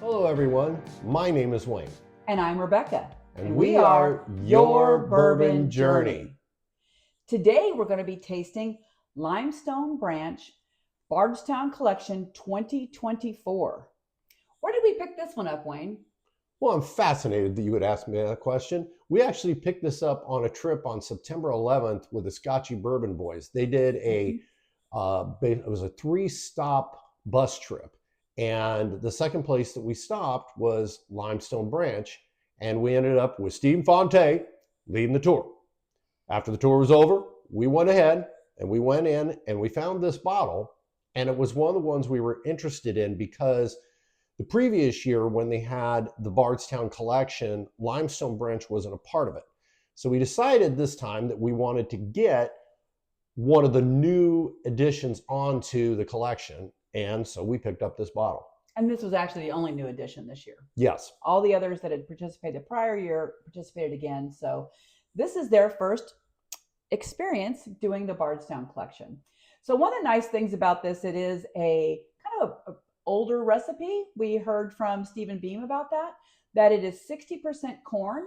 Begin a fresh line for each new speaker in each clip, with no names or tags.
Hello everyone, my name is Wayne.
And I'm Rebecca.
And we are Your Bourbon Journey.
Today we're going to be tasting Limestone Branch Bardstown Collection 2024. Where did we pick this one up, Wayne?
Well, I'm fascinated that you would ask me that question. We actually picked this up on a trip on September 11th with the Scotchy Bourbon Boys. They did it was a 3-stop bus trip. And the second place that we stopped was Limestone Branch. And we ended up with Steve Fonte leading the tour. After the tour was over, we went ahead and we went in and we found this bottle. And it was one of the ones we were interested in because the previous year when they had the Bardstown Collection, Limestone Branch wasn't a part of it. So we decided this time that we wanted to get one of the new additions onto the collection. And so we picked up this bottle.
And this was actually the only new addition this year.
Yes.
All the others that had participated the prior year participated again. So this is their first experience doing the Bardstown Collection. So one of the nice things about this, it is a kind of a older recipe. We heard from Stephen Beam about that it is 60% corn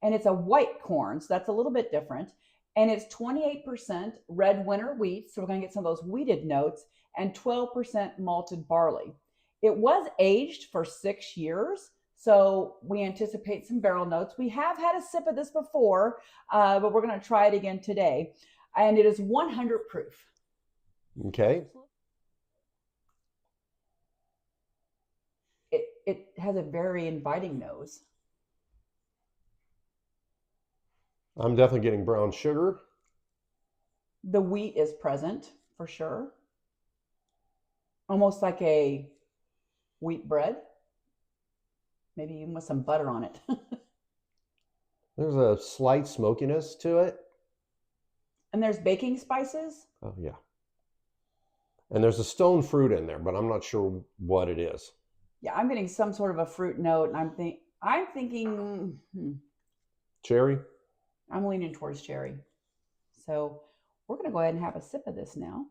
and it's a white corn. So that's a little bit different. And it's 28% red winter wheat. So we're going to get some of those wheated notes and 12% malted barley. It was aged for 6 years. So we anticipate some barrel notes. We have had a sip of this before, but we're going to try it again today. And it is 100 proof.
Okay.
It has a very inviting nose.
I'm definitely getting brown sugar.
The wheat is present for sure. Almost like a wheat bread. Maybe even with some butter on it.
There's a slight smokiness to it.
And there's baking spices.
Oh, yeah. And there's a stone fruit in there, but I'm not sure what it is.
Yeah, I'm getting some sort of a fruit note, and I'm thinking
Cherry?
I'm leaning towards cherry. So we're going to go ahead and have a sip of this now.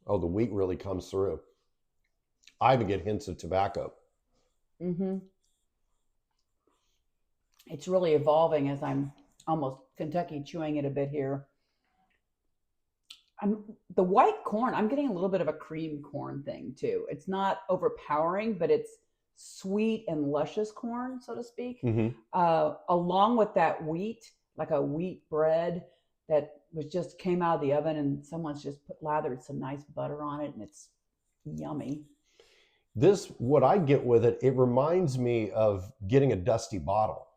Oh, the wheat really comes through. I even get hints of tobacco.
Mm-hmm. It's really evolving as I'm almost Kentucky chewing it a bit here. The white corn, I'm getting a little bit of a cream corn thing too. It's not overpowering, but it's sweet and luscious corn, so to speak.
Mm-hmm.
Along with that wheat, like a wheat bread that just came out of the oven and someone's just lathered some nice butter on it and it's yummy.
This, what I get with it, it reminds me of getting a dusty bottle.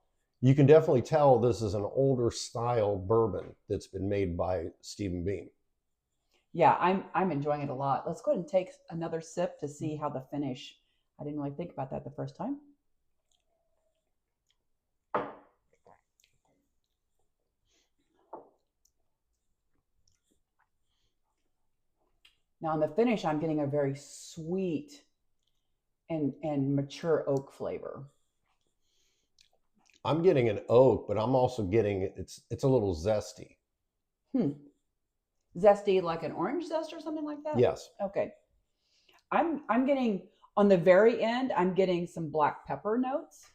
You can definitely tell this is an older style bourbon that's been made by Stephen Beam.
Yeah, I'm enjoying it a lot. Let's go ahead and take another sip to see how the finish. I didn't really think about that the first time. Now on the finish, I'm getting a very sweet and mature oak flavor.
I'm getting an oak, but I'm also getting it's a little zesty.
Zesty, like an orange zest or something like that?
Yes.
Okay. I'm getting, on the very end, I'm getting some black pepper notes.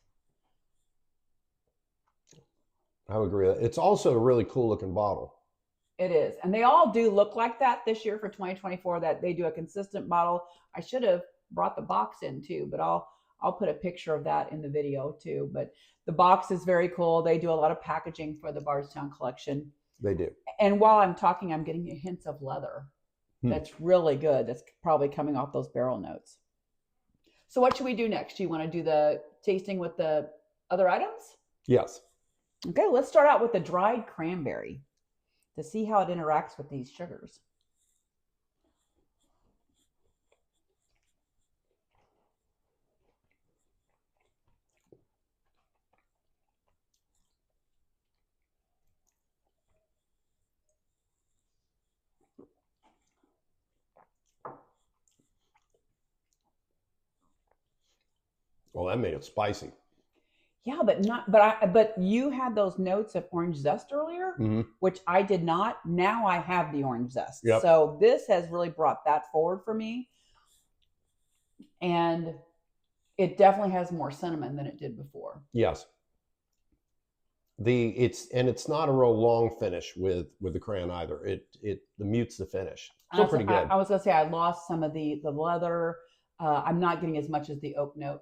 I would agree. It's also a really cool looking bottle.
It is. And they all do look like that this year for 2024, that they do a consistent bottle. I should have brought the box in too, but I'll put a picture of that in the video too. But the box is very cool. They do a lot of packaging for the Bardstown Collection.
They do.
And while I'm talking, I'm getting hints of leather. That's really good. That's probably coming off those barrel notes. So what should we do next? Do you want to do the tasting with the other items?
Yes.
Okay, let's start out with the dried cranberry to see how it interacts with these sugars.
Well, that made it spicy.
Yeah, but not, but you had those notes of orange zest earlier,
Mm-hmm.
which I did not. Now I have the orange zest.
Yep.
So this has really brought that forward for me. And it definitely has more cinnamon than it did before.
Yes. It's not a real long finish with the cran either. It mutes the finish. Still pretty good.
I was gonna say I lost some of the leather. I'm not getting as much as the oak note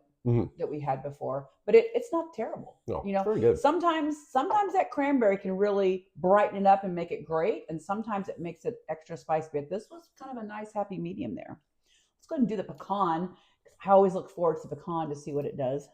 that we had before, but it's not terrible.
No,
you know,
very good.
Sometimes that cranberry can really brighten it up and make it great, and sometimes it makes it extra spicy. But this was kind of a nice happy medium there. Let's go ahead and do the pecan. I always look forward to the pecan to see what it does.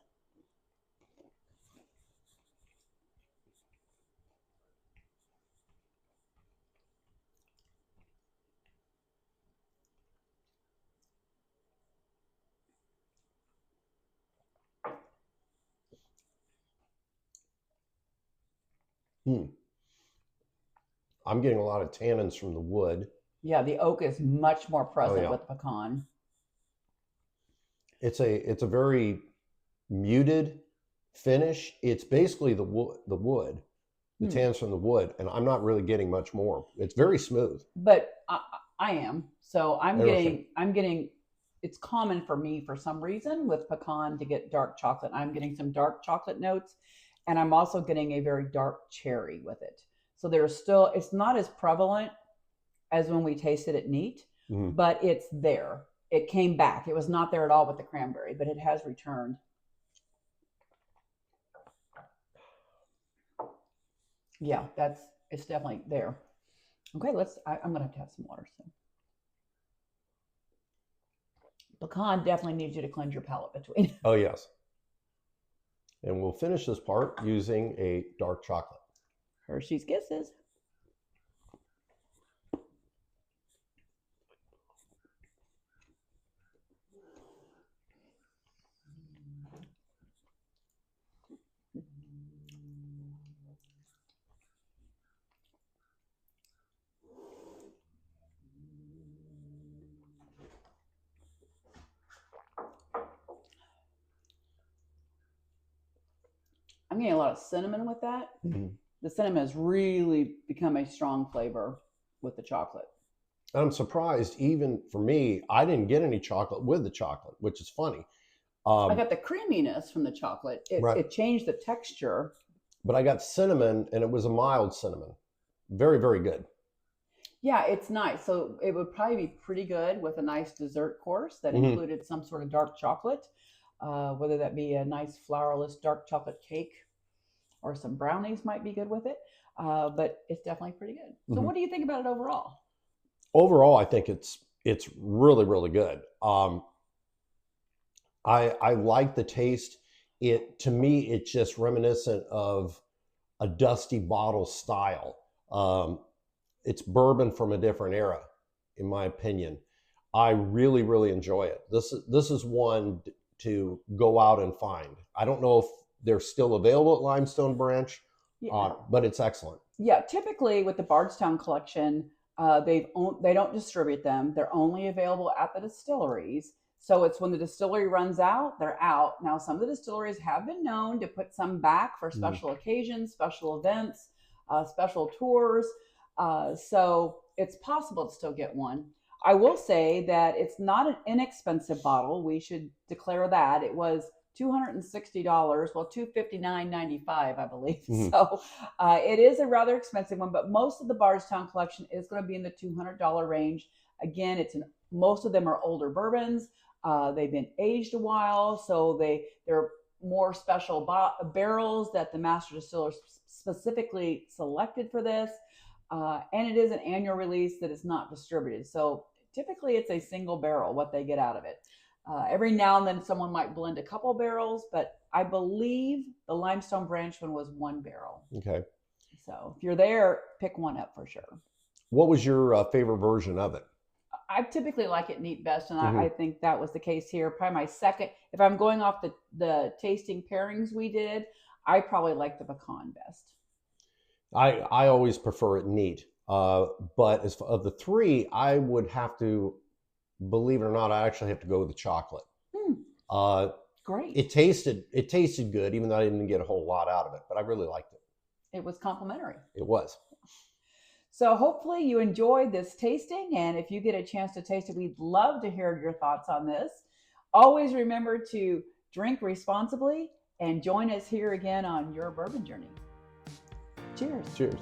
I'm getting a lot of tannins from the wood.
Yeah, the oak is much more present with pecan.
It's a very muted finish. It's basically the wood, the tannins from the wood, and I'm not really getting much more. It's very smooth.
But I am. So I'm getting. It's common for me for some reason with pecan to get dark chocolate. I'm getting some dark chocolate notes, and I'm also getting a very dark cherry with it. So there's still, it's not as prevalent as when we tasted it neat, but it's there. It came back. It was not there at all with the cranberry, but it has returned. Yeah, it's definitely there. Okay, I'm gonna have to have some water soon. Pecan definitely needs you to cleanse your palate between.
Oh yes. And we'll finish this part using a dark chocolate.
Hershey's Kisses. I'm getting a lot of cinnamon with that. The cinnamon has really become a strong flavor with the chocolate.
And I'm surprised, even for me, I didn't get any chocolate with the chocolate, which is funny.
I got the creaminess from the chocolate. It changed the texture.
But I got cinnamon, and it was a mild cinnamon. Very, very good.
Yeah, it's nice. So it would probably be pretty good with a nice dessert course that included some sort of dark chocolate, whether that be a nice flourless dark chocolate cake or some brownies might be good with it. But it's definitely pretty good. So what do you think about it overall?
Overall, I think it's really, really good. I like the taste. To me, it's just reminiscent of a dusty bottle style. It's bourbon from a different era, in my opinion. I really, really enjoy it. This is one to go out and find. I don't know if they're still available at Limestone Branch, but it's excellent.
Yeah, typically with the Bardstown Collection, they don't distribute them. They're only available at the distilleries. So it's when the distillery runs out, they're out. Now, some of the distilleries have been known to put some back for special occasions, special events, special tours. So it's possible to still get one. I will say that it's not an inexpensive bottle. We should declare that. It was $260, well, $259.95, I believe. So it is a rather expensive one, but most of the Bardstown Collection is going to be in the $200 range. Again, most of them are older bourbons. They've been aged a while, so they're more special barrels that the master distiller specifically selected for this. And it is an annual release that is not distributed. So typically it's a single barrel, what they get out of it. Every now and then someone might blend a couple barrels, but I believe the Limestone Branch one was one barrel.
Okay.
So if you're there, pick one up for sure.
What was your favorite version of it?
I typically like it neat best, and I think that was the case here. Probably my second, if I'm going off the tasting pairings we did, I probably like the pecan best.
I always prefer it neat, but of the three, I would have to, believe it or not, I actually have to go with the chocolate.
great.
It tasted good, even though I didn't get a whole lot out of it, but I really liked it.
It was complimentary.
It was.
So hopefully you enjoyed this tasting, and if you get a chance to taste it, we'd love to hear your thoughts on this. Always remember to drink responsibly and join us here again on Your Bourbon Journey. Cheers.
Cheers.